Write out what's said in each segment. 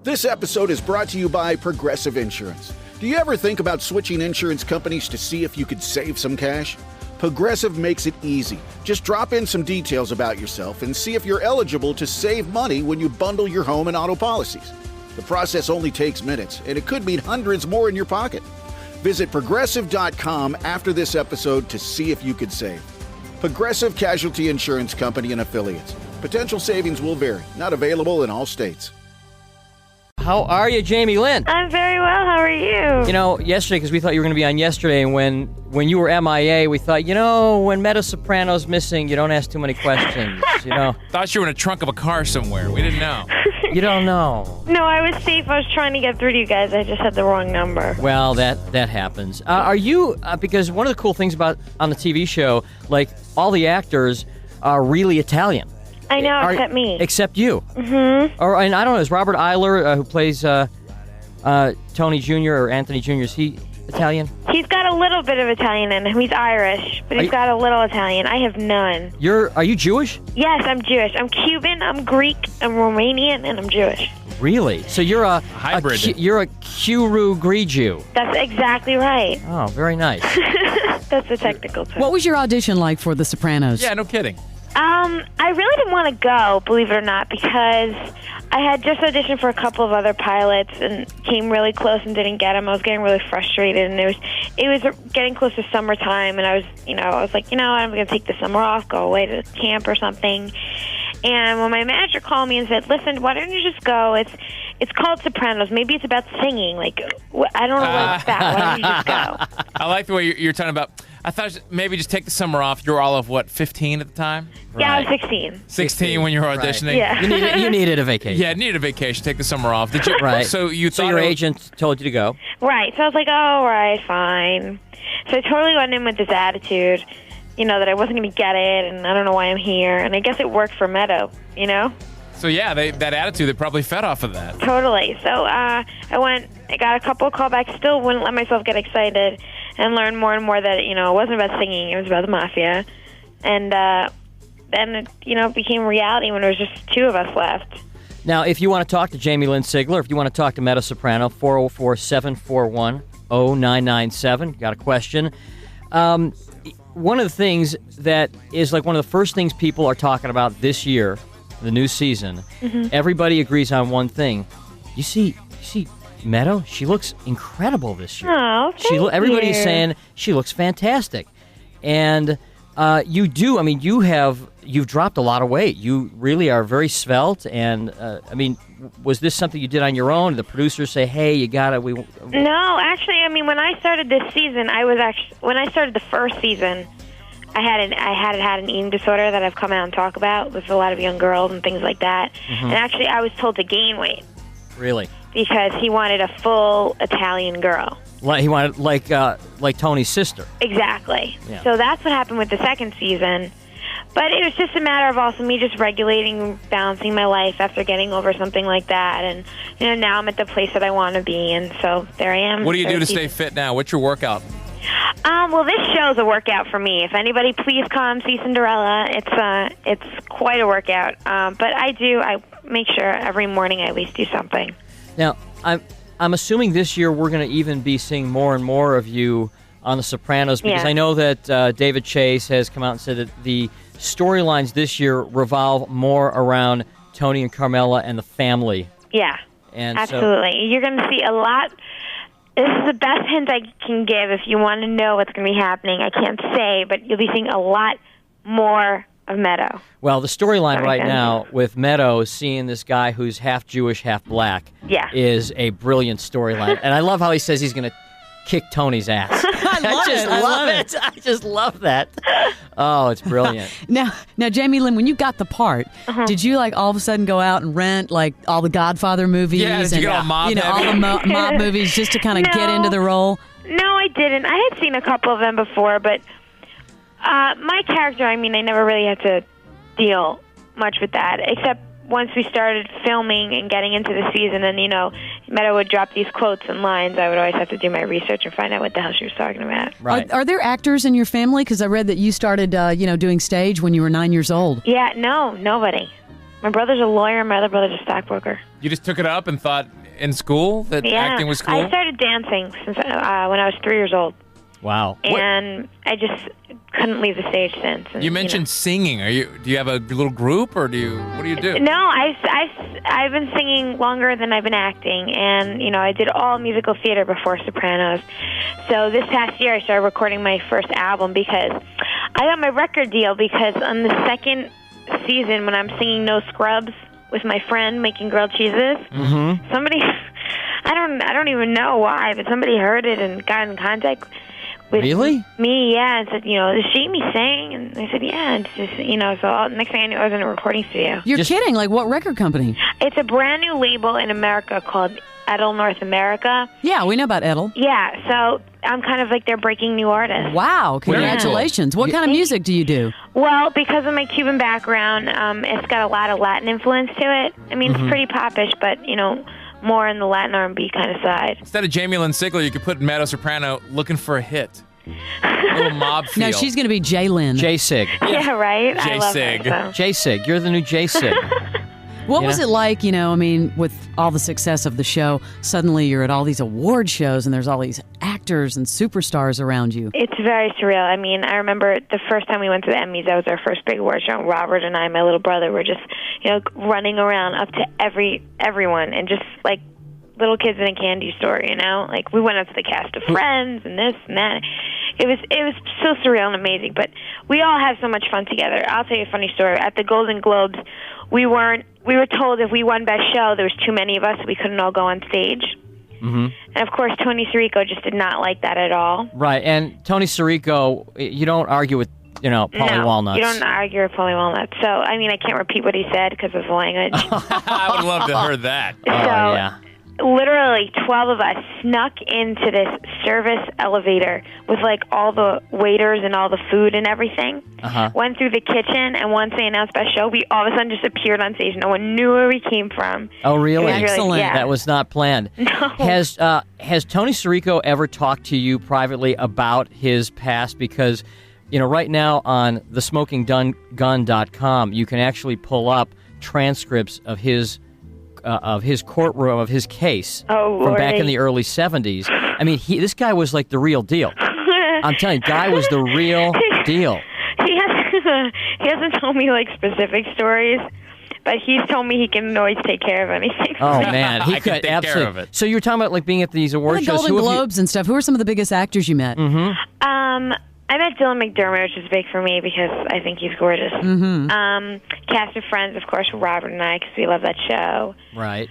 This episode is brought to you by Progressive Insurance. Do you ever think about switching insurance companies to see if you could save some cash? Progressive makes it easy. Just drop in some details about yourself and see if you're eligible to save money when you bundle your home and auto policies. The process only takes minutes, and it could mean hundreds more in your pocket. Visit Progressive.com after this episode to see if you could save. Progressive Casualty Insurance Company and Affiliates. Potential savings will vary. Not available in all states. How are you, Jamie-Lynn? I'm very well. How are you? You know, yesterday, because we thought you were going to be on yesterday, and when you were MIA, we thought, when Meadow Soprano's missing, you don't ask too many questions, Thought you were in the trunk of a car somewhere. We didn't know. You don't know. No, I was safe. I was trying to get through to you guys. I just had the wrong number. Well, that happens. Are you, because one of the cool things about on the TV show, like, all the actors are really Italian. I know, except me. Except you. Mm-hmm. And I don't know, is Robert Eiler, who plays Tony Jr. or Anthony Jr., is he Italian? He's got a little bit of Italian in him. He's Irish, but he's got a little Italian. I have none. Are you Jewish? Yes, I'm Jewish. I'm Cuban, I'm Greek, I'm Romanian, and I'm Jewish. Really? So you're a hybrid. You're a Kuru-Gree Jew. That's exactly right. Oh, very nice. That's the technical term. What was your audition like for The Sopranos? Yeah, no kidding. I really didn't want to go, believe it or not, because I had just auditioned for a couple of other pilots and came really close and didn't get them. I was getting really frustrated, and it was getting close to summertime, and I was like, I'm going to take the summer off, go away to camp or something. And when my manager called me and said, "Listen, why don't you just go? It's called Sopranos. Maybe it's about singing. Like, I don't know what's that. Why don't you just go?" I like the way you're talking about. I thought maybe just take the summer off. You were all of, 15 at the time? Yeah, I was 16. 16 when you were auditioning? Right. Yeah. You needed a vacation. Yeah, needed a vacation. Take the summer off. Did you? Right. So your agent told you to go? Right. So I was like, all right, fine. So I totally went in with this attitude, that I wasn't going to get it, and I don't know why I'm here. And I guess it worked for Meadow, So yeah, that attitude, they probably fed off of that. Totally. So I got a couple of callbacks, still wouldn't let myself get excited, and learned more and more that, it wasn't about singing, it was about the mafia. And then it became reality when there was just two of us left. Now, if you want to talk to Jamie-Lynn Sigler, if you want to talk to Meadow Soprano, 404-741-0997, got a question. One of the things that is like one of the first things people are talking about this year, the new season, everybody agrees on one thing. You see Meadow? She looks incredible this year. Oh, thank you. Everybody's saying she looks fantastic. And you do. I mean, you've dropped a lot of weight. You really are very svelte. And, was this something you did on your own? Did the producers say, hey, you got it? No, actually, when I started this season, when I started the first season, I had an eating disorder that I've come out and talk about with a lot of young girls and things like that. And actually, I was told to gain weight. Really? Because he wanted a full Italian girl. He wanted like Tony's sister. Exactly. Yeah. So that's what happened with the second season. But it was just a matter of also me just regulating, balancing my life after getting over something like that. And now I'm at the place that I want to be, and so there I am. What do you do to stay fit now? What's your workout? Well, this show's a workout for me. If anybody, please come see Cinderella. It's quite a workout. But I make sure every morning I at least do something. Now, I'm assuming this year we're going to even be seeing more and more of you on The Sopranos, because I know that David Chase has come out and said that the storylines this year revolve more around Tony and Carmela and the family. Yeah, and absolutely. You're going to see a lot. This is the best hint I can give if you want to know what's going to be happening. I can't say, but you'll be seeing a lot more of Meadow. Well, the storyline right now with Meadow seeing this guy who's half Jewish, half black is a brilliant storyline. And I love how he says he's going to kick Tony's ass. I love it. I just love that. Oh, it's brilliant. Now, Jamie-Lynn, when you got the part, did you all of a sudden go out and rent all the Godfather movies? Yeah, did you get all mob all the mob movies just to kind of get into the role? No, I didn't. I had seen a couple of them before, but my character, I never really had to deal much with that, except once we started filming and getting into the season, and Meadow would drop these quotes and lines, I would always have to do my research and find out what the hell she was talking about. Right. Are there actors in your family? Because I read that you started, doing stage when you were 9 years old. Yeah, no, nobody. My brother's a lawyer. My other brother's a stockbroker. You just took it up and thought in school that acting was cool? I started dancing since when I was 3 years old. Wow. And I just couldn't leave the stage since. And, you mentioned singing. Do you have a little group, or what do you do? No, I've been singing longer than I've been acting, and I did all musical theater before Sopranos. So this past year, I started recording my first album because I got my record deal because on the second season, when I'm singing No Scrubs with my friend making grilled cheeses, somebody, I don't even know why, but somebody heard it and got in contact with me, and said, is Jamie sing? And I said, yeah. And it's just, so next thing I knew, I was in a recording studio. You're kidding? Like, what record company? It's a brand new label in America called Edel North America. Yeah, we know about Edel. Yeah, so I'm kind of like their breaking new artist. Wow, congratulations. What kind of music do you do? Well, because of my Cuban background, it's got a lot of Latin influence to it. I mean, it's pretty popish, but, more in the Latin R&B kind of side. Instead of Jamie-Lynn Sigler, you could put Meadow Soprano looking for a hit. A little mob feel. No, she's going to be J-Lynn. J-Sig. Yeah, right? I love J-Sig. her, so. J-Sig. You're the new J-Sig. What was it like, with all the success of the show, suddenly you're at all these award shows and there's all these actors and superstars around you? It's very surreal. I mean, I remember the first time we went to the Emmys, that was our first big award show. Robert and I, my little brother, were just, running around up to everyone and just like little kids in a candy store, Like we went up to the cast of Friends and this and that. It was so surreal and amazing, but we all have so much fun together. I'll tell you a funny story. At the Golden Globes, we were told if we won Best Show, there was too many of us, we couldn't all go on stage. Mm-hmm. And of course, Tony Sirico just did not like that at all. Right, and Tony Sirico, you don't argue with, Paulie Walnuts. You don't argue with Paulie Walnuts. So, I mean, I can't repeat what he said because of the language. I would love to have heard that. So, yeah. Literally 12 of us snuck into this service elevator with like all the waiters and all the food and everything. Went through the kitchen, and once they announced Best Show, we all of a sudden just appeared on stage. No one knew where we came from. Oh, really? Excellent. That was not planned. No. Has Tony Sirico ever talked to you privately about his past? Because, right now on thesmokinggun.com, you can actually pull up transcripts of his courtroom, of his case from back in the early 70s. I mean, this guy was like the real deal. I'm telling you, guy was the real deal. He hasn't told me like specific stories, but he's told me he can always take care of anything. Oh man, he I could take absolutely. care of it. So you were talking about like being at these award shows. Golden Globes and stuff. Who are some of the biggest actors you met? I met Dylan McDermott, which is big for me because I think he's gorgeous. Cast of Friends, of course, Robert and I, because we love that show. Right.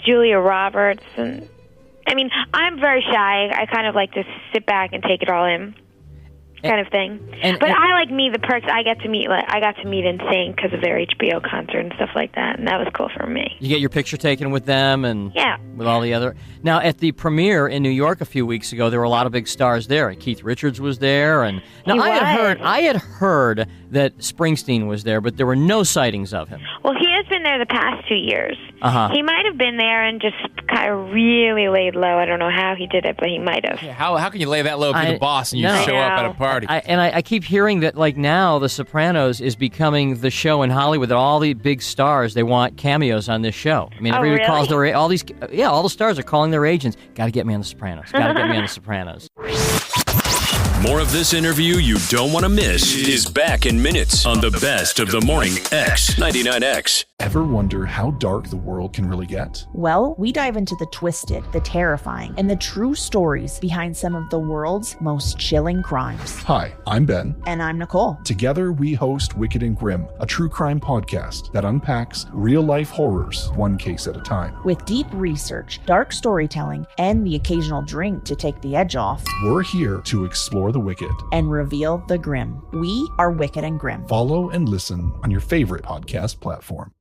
Julia Roberts, and I mean, I'm very shy. I kind of like to sit back and take it all in, kind of thing. But I like the perks. I got to meet and sing because of their HBO concert and stuff like that, and that was cool for me. You get your picture taken with them and with all the other. Now, at the premiere in New York a few weeks ago, there were a lot of big stars there. Keith Richards was there, and now I had heard that Springsteen was there, but there were no sightings of him. Well, he has been there the past 2 years. He might have been there and just kind of really laid low. I don't know how he did it, but he might have. Yeah, how can you lay that low if you're the boss and you show up at a party? I keep hearing that like now The Sopranos is becoming the show in Hollywood that all the big stars, they want cameos on this show. I mean, everybody calls all the stars are calling their agents. Got to get me on The Sopranos. Got to get me on The Sopranos. More of this interview you don't want to miss is back in minutes on the Best of the Morning X 99X. Ever wonder how dark the world can really get? Well, we dive into the twisted, the terrifying, and the true stories behind some of the world's most chilling crimes. Hi, I'm Ben. And I'm Nicole. Together, we host Wicked and Grim, a true crime podcast that unpacks real-life horrors one case at a time. With deep research, dark storytelling, and the occasional drink to take the edge off, we're here to explore the wicked and reveal the grim. We are Wicked and Grim. Follow and listen on your favorite podcast platform.